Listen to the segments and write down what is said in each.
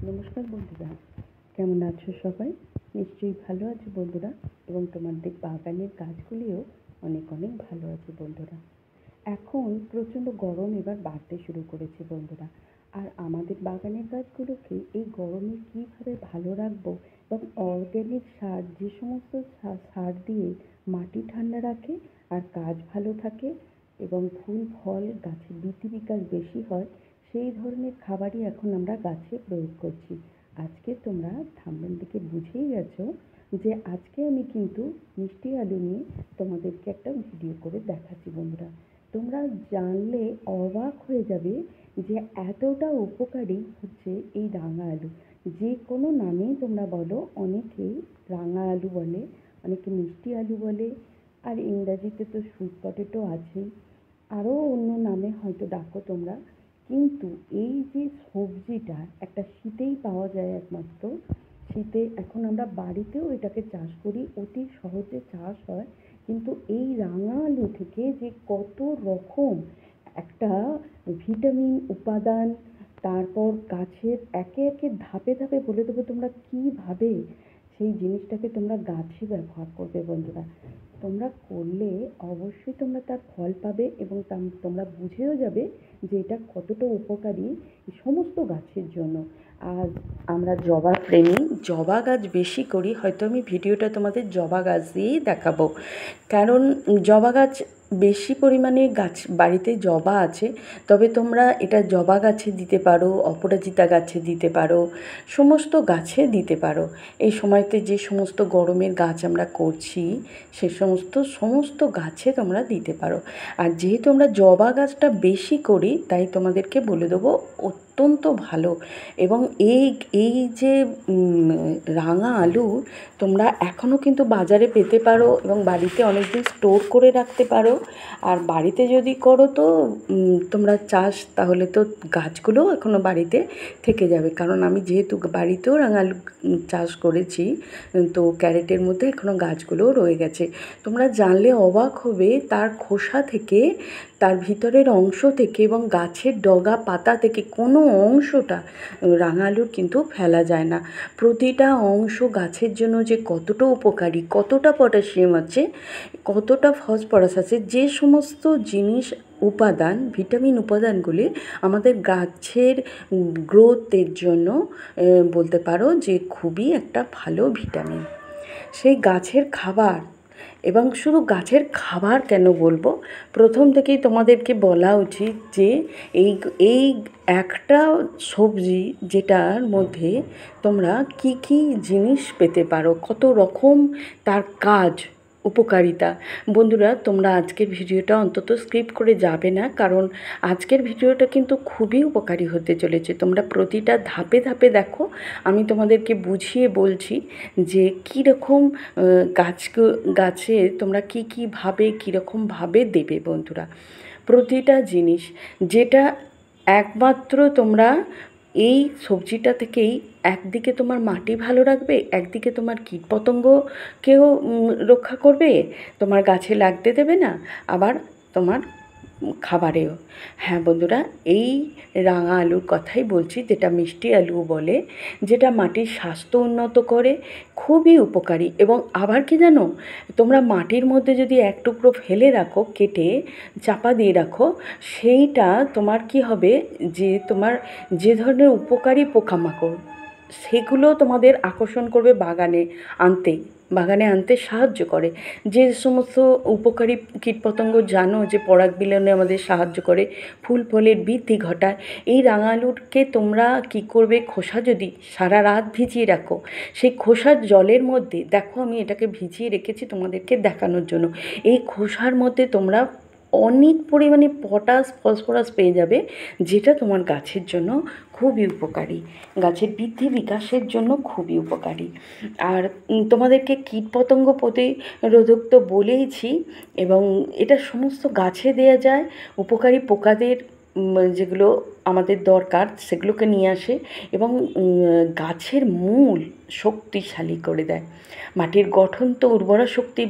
নমস্কার বন্ধুরা, কেমন আছো সবাই? নিশ্চয়ই ভালো আছো বন্ধুরা, এবং তোমাদের বাগানের গাছগুলিও অনেক অনেক ভালো আছে বন্ধুরা। এখন প্রচণ্ড গরম এবার বাড়তে শুরু করেছে বন্ধুরা। আর আমাদের বাগানের গাছগুলোকে এই গরমে কীভাবে ভালো রাখবো, এবং অর্গ্যানিক সার, যে সমস্ত সার দিয়ে মাটি ঠান্ডা রাখে আর গাছ ভালো থাকে এবং ফুল ফল গাছের বৃদ্ধি বিকাশ বেশি হয়, সেই ধরনের খাবারই এখন আমরা গাছে প্রয়োগ করছি। আজকে তোমরা থাম্বনেল থেকে বুঝেই গেছো যে আজকে আমি কিন্তু মিষ্টি আলু নিয়ে তোমাদেরকে একটা ভিডিও করে দেখাচ্ছি বন্ধুরা। তোমরা জানলে অবাক হয়ে যাবে যে এতটা উপকারী হচ্ছে এই রাঙা আলু। যে কোনো নামেই তোমরা বলো, অনেকেই রাঙা আলু বলে, অনেকে মিষ্টি আলু বলে, আর ইংরাজিতে তো সুইট পটেটো আছেই, আরও অন্য নামে হয়তো ডাকো তোমরা। কিন্তু এই যে সবজিটা একটা শীতেই পাওয়া যায় একমাত্র, শীতে এখন আমরা বাড়িতেও এটাকে চাষ করি, অতি সহজে চাষ হয়। কিন্তু এই রাঙা আলু থেকে যে কত রকম একটা ভিটামিন উপাদান, তারপর গাছের একে একে ধাপে ধাপে বলে দেবো তোমরা কীভাবে সেই জিনিসটাকে তোমরা গাছে ব্যবহার করবে বন্ধুরা। তোমরা করলে অবশ্যই তোমরা তার ফল পাবে, এবং তোমরা বুঝেও যাবে যে এটা কতটা উপকারী সমস্ত গাছের জন্য। আর আমরা জবা প্রেমী, জবা গাছ বেশি করি, হয়তো আমি ভিডিওটা তোমাদের জবা গাছ দিয়েই দেখাবো, কারণ জবা গাছ বেশি পরিমাণে গাছ বাড়িতে জবা আছে। তবে তোমরা এটা জবা গাছে দিতে পারো, অপরাজিতা গাছে দিতে পারো, সমস্ত গাছে দিতে পারো। এই সময়তে যে সমস্ত গরমের গাছ আমরা করছি সে সমস্ত গাছে তোমরা দিতে পারো। আর যেহেতু আমরা জবা গাছটা বেশি করি, তাই তোমাদেরকে বলে দেবো অত্যন্ত ভালো। এবং এই যে রাঙা আলু তোমরা এখনও কিন্তু বাজারে পেতে পারো, এবং বাড়িতে অনেক দিন স্টোর করে রাখতে পারো। আর বাড়িতে যদি করো তো তোমরা চাষ, তাহলে তো গাছগুলোও এখনও বাড়িতে থেকে যাবে। কারণ আমি যেহেতু বাড়িতেও রাঙা আলু চাষ করেছি, তো ক্যারেটের মধ্যে এখনও গাছগুলোও রয়ে গেছে। তোমরা জানলে অবাক হবে, তার খোসা থেকে, তার ভিতরের অংশ থেকে এবং গাছের ডগা পাতা থেকে কোনো অংশটা রাঙা আলুর কিন্তু ফেলা যায় না। প্রতিটা অংশ গাছের জন্য যে কতটা উপকারী, কতটা পটাশিয়াম আছে, কতটা ফসফরাস আছে, যে সমস্ত জিনিস উপাদান, ভিটামিন উপাদানগুলি আমাদের গাছের গ্রোথের জন্য বলতে পারো যে খুবই একটা ভালো ভিটামিন। সেই গাছের খাবার, এবং শুধু গাছের খাবার কেন বলবো, প্রথম থেকেই তোমাদেরকে বলা উচিত যে এই একটা সবজি যেটার মধ্যে তোমরা কি কি জিনিস পেতে পারো, কত রকম তার কাজ, উপকারিতা। বন্ধুরা, তোমরা আজকের ভিডিওটা অন্তত স্কিপ করে যাবে না, কারণ আজকের ভিডিওটা কিন্তু খুবই উপকারী হতে চলেছে। তোমরা প্রতিটা ধাপে ধাপে দেখো, আমি তোমাদেরকে বুঝিয়ে বলছি যে কীরকম গাছে তোমরা কীরকমভাবে দেবে বন্ধুরা। প্রতিটা জিনিস যেটা একমাত্র তোমরা এই সবজিটা থেকেই, একদিকে তোমার মাটি ভালো রাখবে, একদিকে তোমার কীটপতঙ্গকেও রক্ষা করবে, তোমার গাছে লাগতে দেবে না, আবার তোমার খাবারেও। হ্যাঁ বন্ধুরা, এই রাঙা আলুর কথাই বলছি, যেটা মিষ্টি আলু বলে, যেটা মাটির স্বাস্থ্য উন্নত করে, খুবই উপকারী। এবং আবার কি জানো, তোমরা মাটির মধ্যে যদি এক টুকরো ফেলে রাখো, কেটে চাপা দিয়ে রাখো, সেইটা তোমার কি হবে, যে তোমার যে ধরনের উপকারী পোকামাকড়, সেগুলো তোমাদের আকর্ষণ করবে বাগানে আনতে সাহায্য করে। যে সমস্ত উপকারী কীটপতঙ্গ জানো যে পরাগ মিলনে আমাদের সাহায্য করে, ফুল ফলের বৃদ্ধি ঘটায়, এই রাঙা আলুকে তোমরা কী করবে, খোসা যদি সারা রাত ভিজিয়ে রাখো, সেই খোসার জলের মধ্যে, দেখো আমি এটাকে ভিজিয়ে রেখেছি তোমাদেরকে দেখানোর জন্য, এই খোসার মধ্যে তোমরা অনেক পরিমাণে পটাশ, ফসফরাস পেয়ে যাবে, যেটা তোমার গাছের জন্য খুবই উপকারী, গাছের বৃদ্ধি বিকাশের জন্য খুবই উপকারী। আর তোমাদেরকে কীটপতঙ্গ প্রতিরোধক তো বলেইছি, এবং এটা সমস্ত গাছে দেয়া যায়। উপকারী পোকাদের যেগুলো আমাদের দরকার সেগুলোকে নিয়ে আসে, এবং গাছের মূল শক্তিশালী করে দেয়। মাটির গঠন তো উর্বরা শক্তি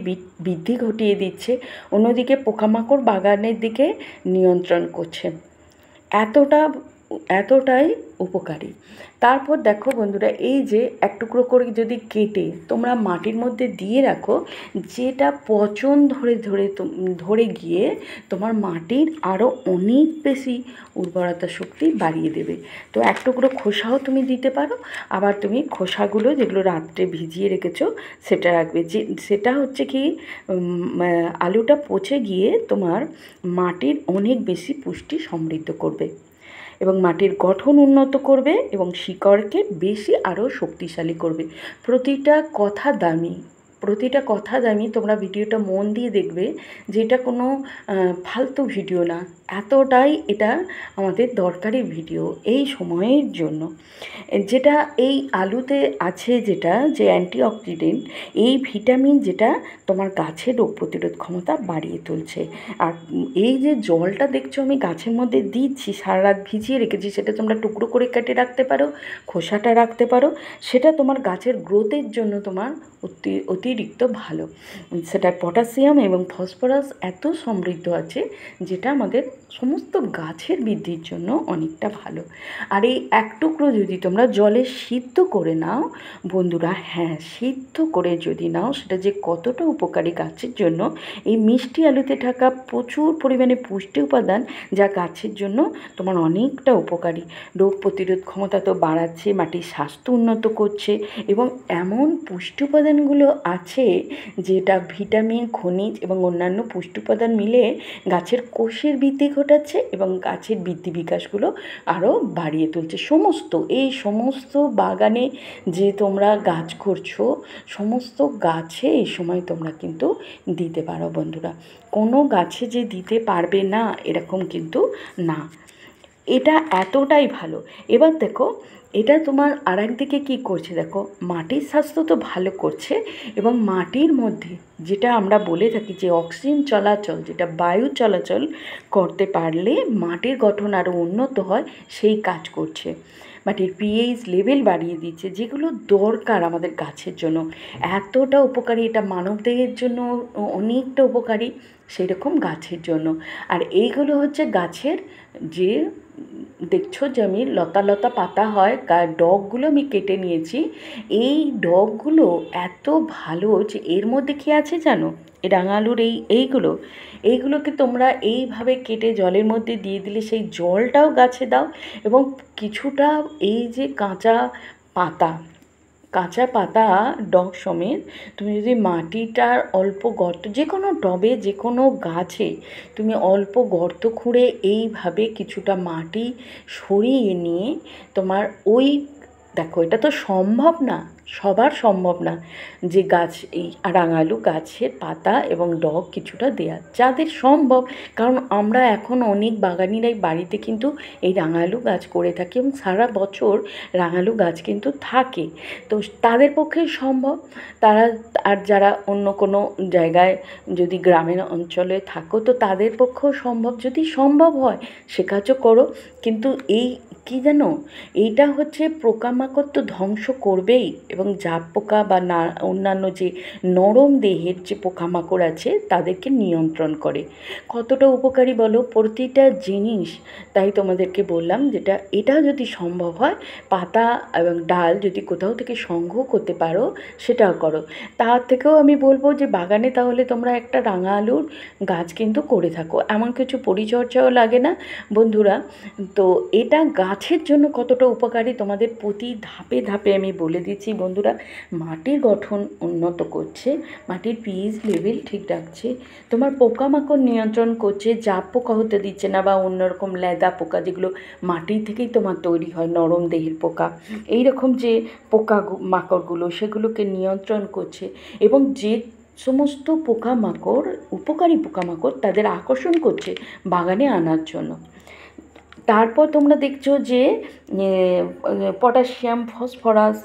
বৃদ্ধি ঘটিয়ে দিচ্ছে, অন্যদিকে পোকামাকড় বাগানের দিকে নিয়ন্ত্রণ করছে। এতটাই উপকারী। তারপর দেখো বন্ধুরা, এই যে এক টুকরো করে যদি কেটে তোমরা মাটির মধ্যে দিয়ে রাখো, যেটা পচন ধরে গিয়ে তোমার মাটির আরও অনেক বেশি উর্বরতা শক্তি বাড়িয়ে দেবে। তো এক টুকরো খোসাও তুমি দিতে পারো, আবার তুমি খোসাগুলো যেগুলো রাত্রে ভিজিয়ে রেখেছো সেটা রাখবে, যে সেটা হচ্ছে কি আলুটা পচে গিয়ে তোমার মাটির অনেক বেশি পুষ্টি সমৃদ্ধ করবে এবং মাটির গঠন উন্নত করবে এবং শিকড়কে বেশি আরও শক্তিশালী করবে। প্রতিটা কথা দামি। তোমরা ভিডিওটা মন দিয়ে দেখবে, যে এটা কোনো ফালতু ভিডিও না, এতটাই এটা আমাদের দরকারি ভিডিও এই সময়ের জন্য। যেটা এই আলুতে আছে, যেটা যে অ্যান্টিঅক্সিডেন্ট, এই ভিটামিন যেটা তোমার গাছের রোগ প্রতিরোধ ক্ষমতা বাড়িয়ে তুলছে। আর এই যে জলটা দেখছো আমি গাছের মধ্যে দিচ্ছি, সারা রাত ভিজিয়ে রেখেছি, সেটা তোমরা টুকরো করে কেটে রাখতে পারো, খোসাটা রাখতে পারো, সেটা তোমার গাছের গ্রোথের জন্য তোমার অতিরিক্ত ভালো। সেটা পটাশিয়াম এবং ফসফরাস এত সমৃদ্ধ আছে, যেটা আমাদের সমস্ত গাছের বৃদ্ধির জন্য অনেকটা ভালো। আর এই এক টুকরো যদি তোমরা জলে সিদ্ধ করে নাও বন্ধুরা, হ্যাঁ সিদ্ধ করে যদি নাও, সেটা যে কতটা উপকারী গাছের জন্য। এই মিষ্টি আলুতে থাকা প্রচুর পরিমাণে পুষ্টি উপাদান, যা গাছের জন্য তোমার অনেকটা উপকারী। রোগ প্রতিরোধ ক্ষমতা তো বাড়াচ্ছে, মাটির স্বাস্থ্য উন্নত করছে, এবং এমন পুষ্টি উপাদানগুলো আছে যেটা ভিটামিন, খনিজ এবং অন্যান্য পুষ্টি উপাদান মিলে গাছের কোষের বৃদ্ধি ঘটাচ্ছে এবং গাছের বৃদ্ধি বিকাশগুলো আরও বাড়িয়ে তুলছে। এই সমস্ত বাগানে যে তোমরা গাছ করছো, সমস্ত গাছে এই সময় তোমরা কিন্তু দিতে পারো বন্ধুরা। কোনো গাছে যে দিতে পারবে না এরকম কিন্তু না, এটা এতটাই ভালো। এবার দেখো, এটা তোমার আর একদিকে কী করছে দেখো, মাটির স্বাস্থ্য তো ভালো করছে, এবং মাটির মধ্যে যেটা আমরা বলে থাকি যে অক্সিজেন চলাচল, যেটা বায়ু চলাচল করতে পারলে মাটির গঠন আরও উন্নত হয়, সেই কাজ করছে। মাটির পিএইচ লেভেল বাড়িয়ে দিচ্ছে, যেগুলো দরকার আমাদের গাছের জন্য। এতটা উপকারী এটা, মানবদেহের জন্য অনেকটা উপকারী, সেই রকম গাছের জন্য। আর এইগুলো হচ্ছে গাছের যে দেখছো যে আমি লতা লতা পাতা হয়, ডগগুলো আমি কেটে নিয়েছি। এই ডগগুলো এত ভালো যে এর মধ্যে কী আছে জানো, এই রাঙা আলুর এইগুলোকে তোমরা এইভাবে কেটে জলের মধ্যে দিয়ে দিলে সেই জলটাও গাছে দাও, এবং কিছুটা এই যে কাঁচা পাতা ডগ সমেত তুমি যদি মাটিটার অল্প গর্ত, যে কোনো টবে যে কোনো গাছে তুমি অল্প গর্ত খুঁড়ে এইভাবে কিছুটা মাটি সরিয়ে নিয়ে তোমার ওই, দেখো এটা তো সম্ভব না, সবার সম্ভব না যে গাছ এই রাঙালু গাছের পাতা এবং ডগ কিছুটা দেয়া, যাদের সম্ভব, কারণ আমরা এখন অনেক বাগানিরাই বাড়িতে কিন্তু এই রাঙালু গাছ করে থাকি এবং সারা বছর রাঙালু গাছ কিন্তু থাকে, তো তাদের পক্ষে সম্ভব। তারা আর যারা অন্য কোনো জায়গায় যদি গ্রামের অঞ্চলে থাকো, তো তাদের পক্ষেও সম্ভব, যদি সম্ভব হয় সে কাজও করো। কিন্তু এই কী জানো, এইটা হচ্ছে পোকামাকড় তো ধ্বংস করবেই, এবং জাপ পোকা বা না অন্যান্য যে নরম দেহের যে পোকামাকড় আছে তাদেরকে নিয়ন্ত্রণ করে। কতটা উপকারী বলো প্রতিটা জিনিস। তাই তোমাদেরকে বললাম, যেটা এটা যদি সম্ভব হয়, পাতা এবং ডাল যদি কোথাও থেকে সংগ্রহ করতে পারো সেটাও করো। তার থেকেও আমি বলবো যে বাগানে তাহলে তোমরা একটা রাঙা আলুর গাছ কিন্তু করে থাকো, এমন কিছু পরিচর্যাও লাগে না বন্ধুরা। তো এটা গাছের জন্য কতটা উপকারী তোমাদের প্রতি ধাপে ধাপে আমি বলে দিচ্ছি বন্ধুরা। মাটির গঠন উন্নত করছে, মাটির পিএইচ লেভেল ঠিক রাখছে, তোমার পোকামাকড় নিয়ন্ত্রণ করছে, জাপ পোকা হতে দিচ্ছে না, বা অন্যরকম লেদা পোকা যেগুলো মাটি থেকেই তোমার তৈরি হয়, নরম দেহের পোকা, এই রকম যে মাকড়গুলো সেগুলোকে নিয়ন্ত্রণ করছে, এবং যে সমস্ত পোকামাকড় উপকারী পোকামাকড় তাদের আকর্ষণ করছে বাগানে আনার জন্য। তারপর তোমরা দেখছো যে পটাশিয়াম, ফসফরাস,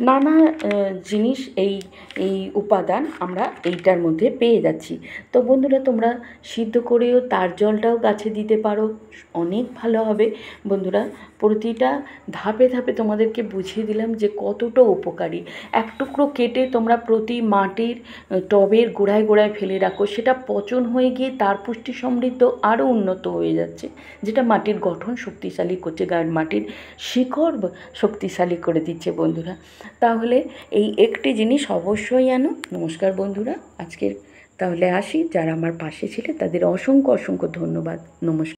নানা জিনিস এই উপাদান আমরা এইটার মধ্যে পেয়ে যাচ্ছি। তো বন্ধুরা, তোমরা সিদ্ধ করেও তার জলটাও গাছে দিতে পারো, অনেক ভালো হবে বন্ধুরা। প্রতিটা ধাপে ধাপে তোমাদেরকে বুঝিয়ে দিলাম যে কতটা উপকারী। এক টুকরো কেটে তোমরা প্রতি মাটির টবের গোড়ায় গোড়ায় ফেলে রাখো, সেটা পচন হয়ে গিয়ে তার পুষ্টি সমৃদ্ধ আরও উন্নত হয়ে যাচ্ছে, যেটা মাটির গঠন শক্তিশালী করছে, মাটির শিকড় শক্তিশালী করে দিচ্ছে বন্ধুরা। তাহলে এই একটি জিনিস অবশ্যই আনো। নমস্কার বন্ধুরা, আজকের তাহলে আসি। যারা আমার পাশে ছিলে তাদের অসংখ্য অসংখ্য ধন্যবাদ। নমস্কার।